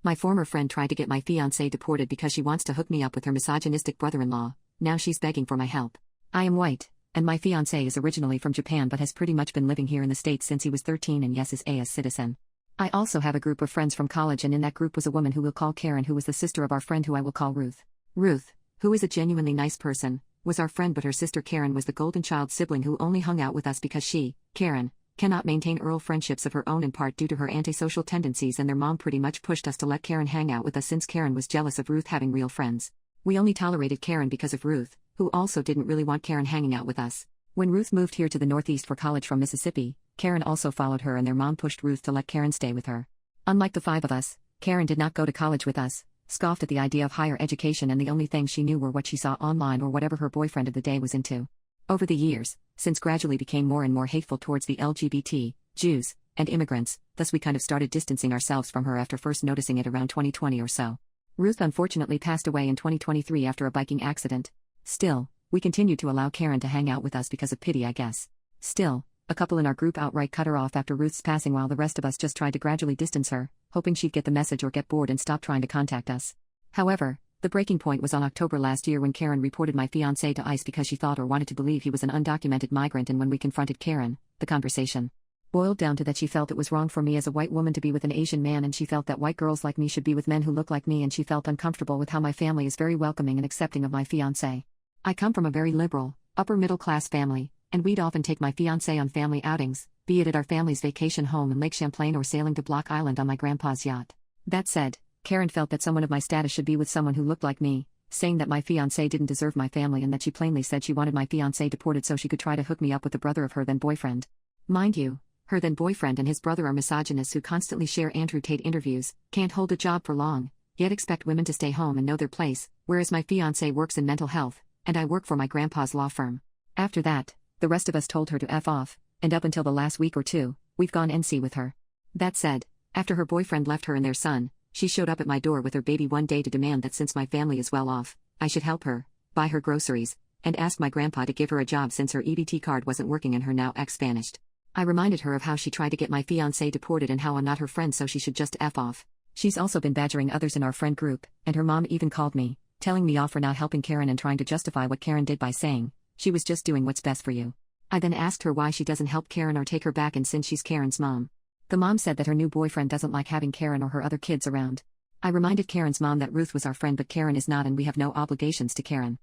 My former friend tried to get my fiance deported because she wants to hook me up with her misogynistic brother-in-law. Now she's begging for my help. I am white, and my fiance is originally from Japan but has pretty much been living here in the States since he was 13 and yes is a US citizen. I also have a group of friends from college, and in that group was a woman who we'll call Karen, who was the sister of our friend who I will call Ruth. Ruth, who is a genuinely nice person, was our friend, but her sister Karen was the golden child sibling who only hung out with us because she, Karen, cannot maintain real friendships of her own, in part due to her antisocial tendencies, and their mom pretty much pushed us to let Karen hang out with us since Karen was jealous of Ruth having real friends. We only tolerated Karen because of Ruth, who also didn't really want Karen hanging out with us. When Ruth moved here to the Northeast for college from Mississippi, Karen also followed her, and their mom pushed Ruth to let Karen stay with her. Unlike the five of us, Karen did not go to college with us, scoffed at the idea of higher education, and the only things she knew were what she saw online or whatever her boyfriend of the day was into. Over the years, since gradually became more and more hateful towards the LGBT, Jews, and immigrants, thus we kind of started distancing ourselves from her after first noticing it around 2020 or so. Ruth unfortunately passed away in 2023 after a biking accident. Still, we continued to allow Karen to hang out with us because of pity, I guess. Still, a couple in our group outright cut her off after Ruth's passing, while the rest of us just tried to gradually distance her, hoping she'd get the message or get bored and stop trying to contact us. However, the breaking point was on October last year when Karen reported my fiancé to ICE because she thought or wanted to believe he was an undocumented migrant, and when we confronted Karen, the conversation boiled down to that she felt it was wrong for me as a white woman to be with an Asian man, and she felt that white girls like me should be with men who look like me, and she felt uncomfortable with how my family is very welcoming and accepting of my fiancé. I come from a very liberal, upper-middle-class family, and we'd often take my fiancé on family outings, be it at our family's vacation home in Lake Champlain or sailing to Block Island on my grandpa's yacht. That said, Karen felt that someone of my status should be with someone who looked like me, saying that my fiancé didn't deserve my family, and that she plainly said she wanted my fiancé deported so she could try to hook me up with the brother of her then boyfriend. Mind you, her then boyfriend and his brother are misogynists who constantly share Andrew Tate interviews, can't hold a job for long, yet expect women to stay home and know their place, whereas my fiancé works in mental health, and I work for my grandpa's law firm. After that, the rest of us told her to F off, and up until the last week or two, we've gone NC with her. That said, after her boyfriend left her and their son, she showed up at my door with her baby one day to demand that since my family is well off, I should help her, buy her groceries, and asked my grandpa to give her a job since her EBT card wasn't working and her now ex vanished. I reminded her of how she tried to get my fiancé deported and how I'm not her friend, so she should just F off. She's also been badgering others in our friend group, and her mom even called me, telling me off for not helping Karen and trying to justify what Karen did by saying, she was just doing what's best for you. I then asked her why she doesn't help Karen or take her back, and since she's Karen's mom. The mom said that her new boyfriend doesn't like having Karen or her other kids around. I reminded Karen's mom that Ruth was our friend but Karen is not, and we have no obligations to Karen.